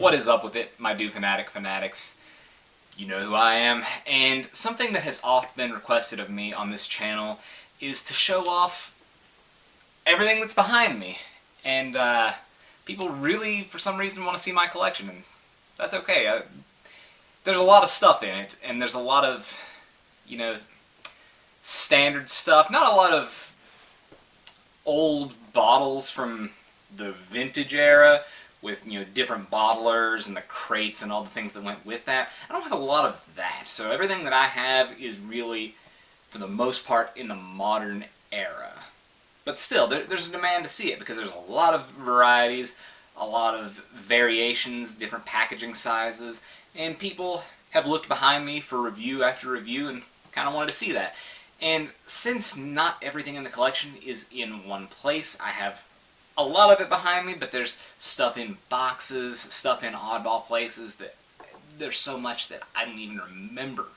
What is up with it, my fanatics? You know who I am, and something that has often been requested of me on this channel is to show off everything that's behind me. And people really, for some reason, want to see my collection, and that's okay. There's a lot of stuff in it, and there's a lot of, standard stuff. Not a lot of old bottles from the vintage era with different bottlers and the crates and all the things that went with that. I don't have a lot of that, so everything that I have is really, for the most part, in the modern era. But still, there's a demand to see it because there's a lot of varieties, a lot of variations, different packaging sizes, and people have looked behind me for review after review and kind of wanted to see that. And since not everything in the collection is in one place, I have a lot of it behind me, but there's stuff in boxes, stuff in oddball places, that there's so much that I don't even remember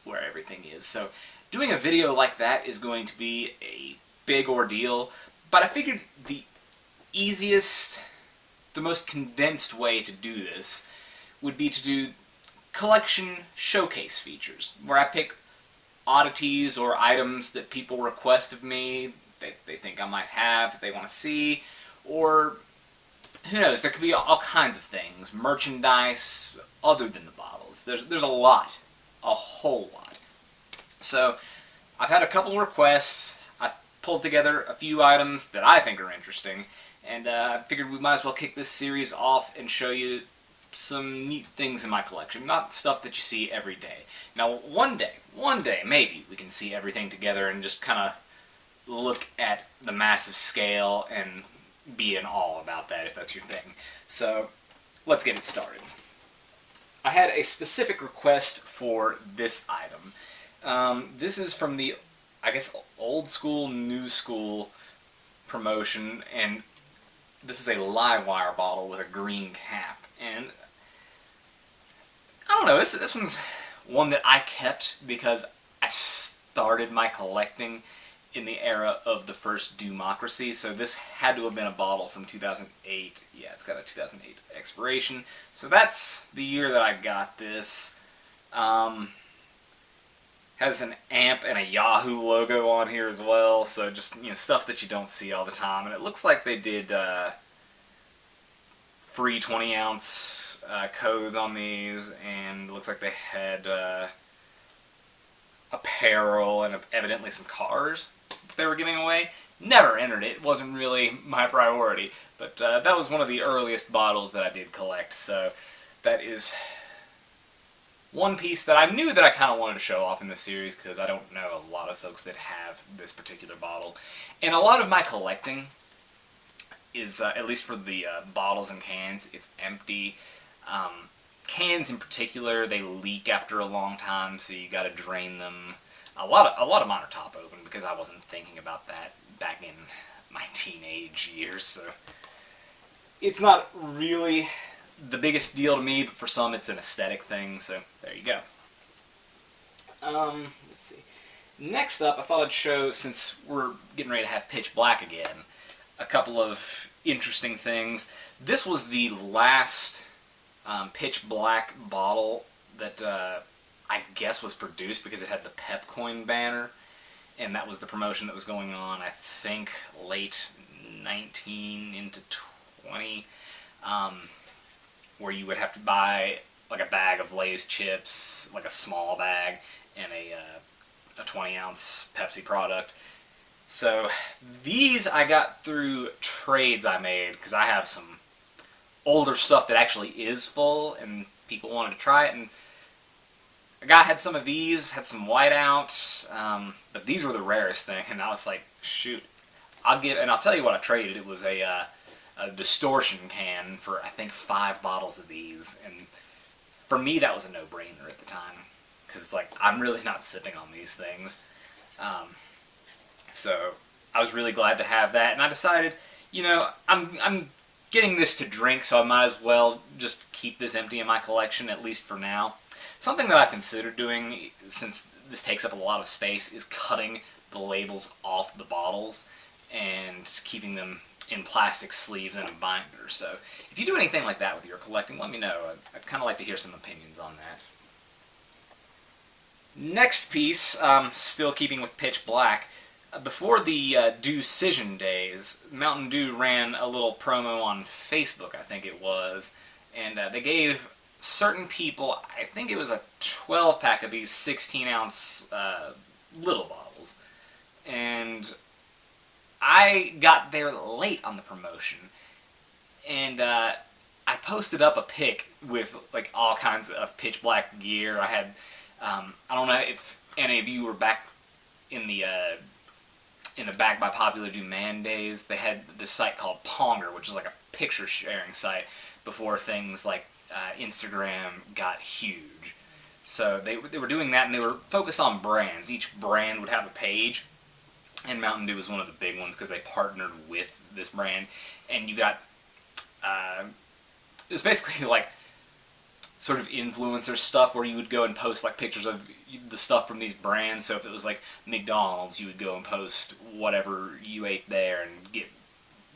where everything is. So doing a video like that is going to be a big ordeal, but I figured the easiest, the most condensed way to do this would be to do collection showcase features, where I pick oddities or items that people request of me, that they think I might have, that they want to see, or who knows, there could be all kinds of things, merchandise other than the bottles. There's a lot, a whole lot. So I've had a couple requests, I've pulled together a few items that I think are interesting, and I figured we might as well kick this series off and show you some neat things in my collection, not stuff that you see every day. Now one day, maybe we can see everything together and just kind of look at the massive scale and be in awe about that, if that's your thing. So let's get it started. I had a specific request for this item. This is from the, I guess, old school, new school promotion, and this is a Livewire bottle with a green cap. And I don't know, this one's one that I kept because I started my collecting in the era of the first Doomocracy, so this had to have been a bottle from 2008. Yeah, it's got a 2008 expiration, so that's the year that I got this. Has an AMP and a Yahoo logo on here as well, so just stuff that you don't see all the time. And it looks like they did free 20-ounce codes on these, and it looks like they had apparel and evidently some cars they were giving away. Never entered it. It wasn't really my priority, but that was one of the earliest bottles that I did collect, so that is one piece that I knew that I kind of wanted to show off in this series because I don't know a lot of folks that have this particular bottle. And a lot of my collecting is, at least for the bottles and cans, it's empty. Cans in particular, they leak after a long time, so you got to drain them. A lot of mine are top open because I wasn't thinking about that back in my teenage years. So it's not really the biggest deal to me, but for some it's an aesthetic thing. So there you go. Let's see. Next up, I thought I'd show, since we're getting ready to have Pitch Black again, a couple of interesting things. This was the last Pitch Black bottle that I guess was produced because it had the Pepcoin banner, and that was the promotion that was going on, I think, late 19 into 20, where you would have to buy like a bag of Lay's chips, like a small bag, and a 20-ounce Pepsi product. So these I got through trades I made because I have some older stuff that actually is full and people wanted to try it, and a guy had some of these, had some whiteouts, but these were the rarest thing, and I was like, shoot, I'll tell you what I traded. It was a distortion can for, I think, 5 bottles of these, and for me that was a no-brainer at the time, because like I'm really not sipping on these things. So I was really glad to have that, and I decided, I'm getting this to drink, so I might as well just keep this empty in my collection, at least for now. Something that I've considered doing, since this takes up a lot of space, is cutting the labels off the bottles and keeping them in plastic sleeves and a binder. So if you do anything like that with your collecting, let me know. I'd kind of like to hear some opinions on that. Next piece, still keeping with Pitch Black. Before the Decision days, Mountain Dew ran a little promo on Facebook, I think it was, and they gave certain people, I think it was a 12-pack of these 16-ounce little bottles, and I got there late on the promotion, and I posted up a pic with like all kinds of Pitch Black gear. I had, I don't know if any of you were back in the Back by Popular Demand days. They had this site called Ponger, which is like a picture sharing site before things like Instagram got huge. So they were doing that, and they were focused on brands. Each brand would have a page, and Mountain Dew was one of the big ones because they partnered with this brand. And you got, it was basically like sort of influencer stuff where you would go and post like pictures of the stuff from these brands. So if it was like McDonald's, you would go and post whatever you ate there and get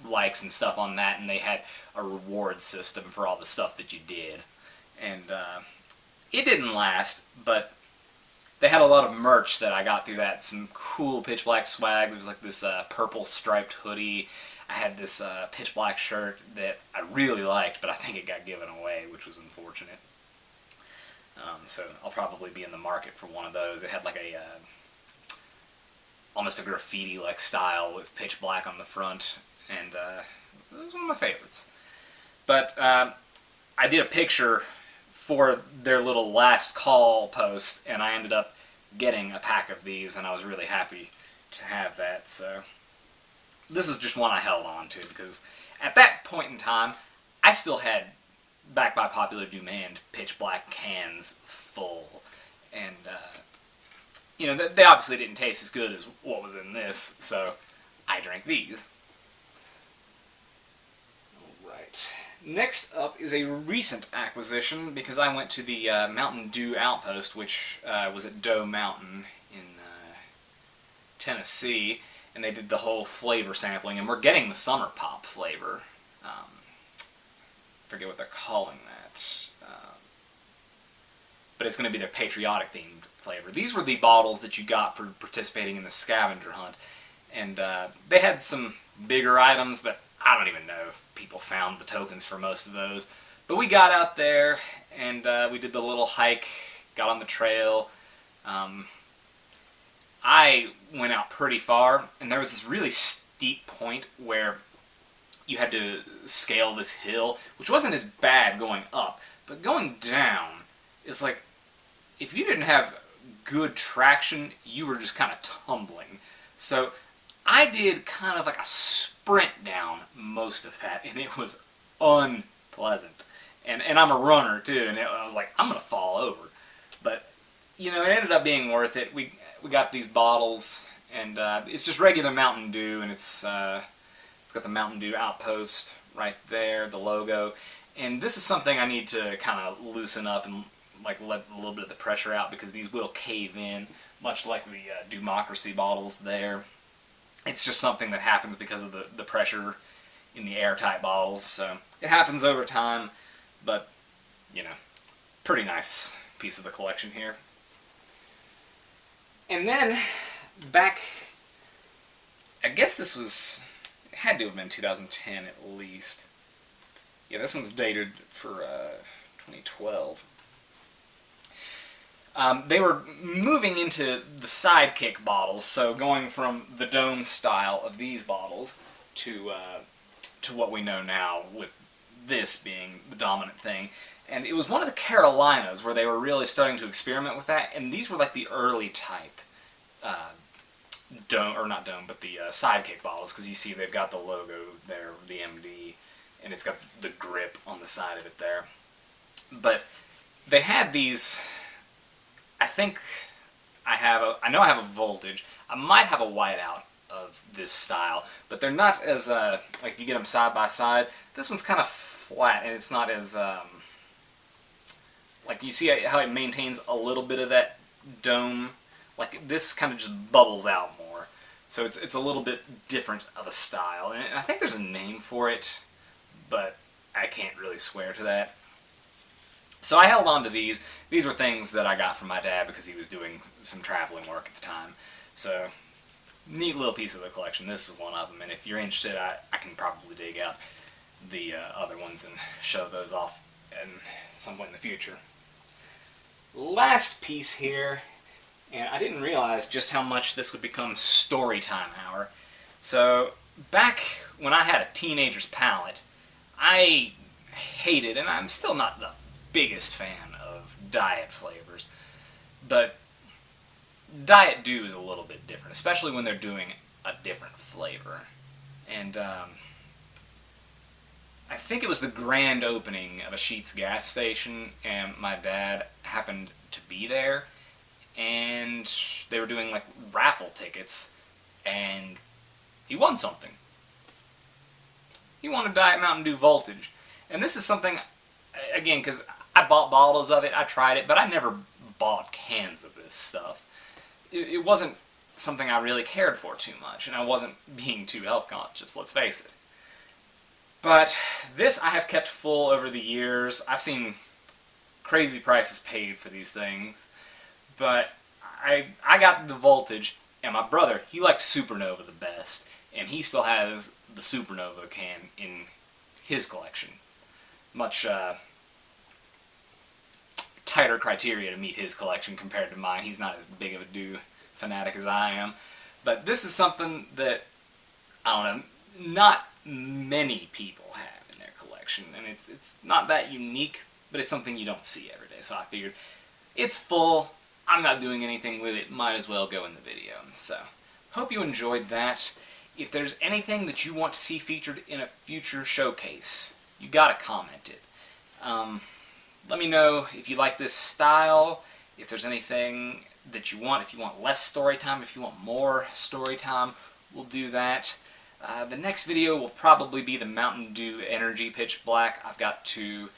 likes and stuff on that, and they had a reward system for all the stuff that you did. And it didn't last, but they had a lot of merch that I got through that. Some cool Pitch Black swag. There was like this purple striped hoodie. I had this Pitch Black shirt that I really liked, but I think it got given away, which was unfortunate. So I'll probably be in the market for one of those. It had like a almost a graffiti-like style with Pitch Black on the front, and it was one of my favorites. But I did a picture for their little last call post, and I ended up getting a pack of these, and I was really happy to have that. So this is just one I held on to, because at that point in time, I still had Back by Popular Demand Pitch Black cans full, and you know, they obviously didn't taste as good as what was in this, so I drank these. Alright, next up is a recent acquisition, because I went to the Mountain Dew Outpost, which was at Doe Mountain in Tennessee, and they did the whole flavor sampling, and we're getting the Summer Pop flavor. Forget what they're calling that, but it's going to be their patriotic themed flavor. These were the bottles that you got for participating in the scavenger hunt, and they had some bigger items, but I don't even know if people found the tokens for most of those. But we got out there, and we did the little hike, got on the trail. I went out pretty far, and there was this really steep point where you had to scale this hill, which wasn't as bad going up, but going down is like, if you didn't have good traction, you were just kind of tumbling. So I did kind of like a sprint down most of that, and it was unpleasant. And I'm a runner too, and I was like, I'm gonna fall over. But you know, it ended up being worth it. We got these bottles, and it's just regular Mountain Dew, and it's got the Mountain Dew Outpost right there, the logo. And this is something I need to kind of loosen up and like let a little bit of the pressure out, because these will cave in, much like the Democracy bottles there. It's just something that happens because of the pressure in the airtight bottles. So it happens over time, but you know, pretty nice piece of the collection here. And then back, I guess this was, it had to have been 2010 at least. Yeah, this one's dated for 2012. They were moving into the Sidekick bottles, so going from the dome style of these bottles to what we know now, with this being the dominant thing. And it was one of the Carolinas where they were really starting to experiment with that, and these were like the early type dome, or not dome, but the Sidekick bottles, because you see they've got the logo there, the MD, and it's got the grip on the side of it there. But they had these, I think I know I have a Voltage. I might have a whiteout of this style, but they're not as, like if you get them side by side, this one's kind of flat, and it's not as, like you see how it maintains a little bit of that dome, like this kind of just bubbles out more. So it's a little bit different of a style, and I think there's a name for it, but I can't really swear to that. So I held on to these. These were things that I got from my dad because he was doing some traveling work at the time. So, neat little piece of the collection. This is one of them, and if you're interested, I can probably dig out the other ones and show those off at some point in the future. Last piece here, and I didn't realize just how much this would become story time hour. So, back when I had a teenager's palate, I hated, and I'm still not the biggest fan of diet flavors, but Diet Dew is a little bit different, especially when they're doing a different flavor. And I think it was the grand opening of a Sheetz gas station, and my dad happened to be there, and they were doing like raffle tickets, and he won something. He won a Diet Mountain Dew Voltage. And this is something, again, because I bought bottles of it, I tried it, but I never bought cans of this stuff. It wasn't something I really cared for too much, and I wasn't being too health conscious, let's face it. But this I have kept full over the years. I've seen crazy prices paid for these things, but I got the Voltage, and my brother, he liked Supernova the best, and he still has the Supernova can in his collection. Much tighter criteria to meet his collection compared to mine. He's not as big of a Dew fanatic as I am. But this is something that, I don't know, not many people have in their collection. And it's not that unique, but it's something you don't see every day. So I figured, it's full, I'm not doing anything with it, might as well go in the video. So, hope you enjoyed that. If there's anything that you want to see featured in a future showcase, you gotta comment it. Let me know if you like this style, if there's anything that you want, if you want less story time, if you want more story time, we'll do that. The next video will probably be the Mountain Dew Energy Pitch Black. I've got to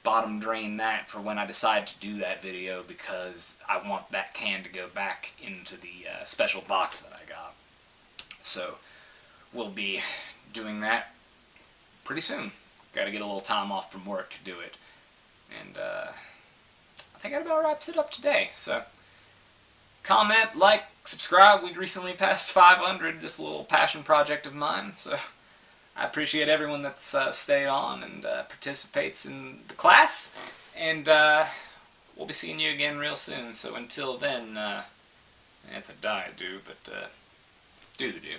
bottom drain that for when I decide to do that video because I want that can to go back into the special box that I got. So we'll be doing that pretty soon. Got to get a little time off from work to do it. And I think that about wraps it up today. So comment, like, subscribe. We recently passed 500, this little passion project of mine. So I appreciate everyone that's stayed on and participates in the class. And we'll be seeing you again real soon. So until then, it's a Diet Dew, but do the Dew.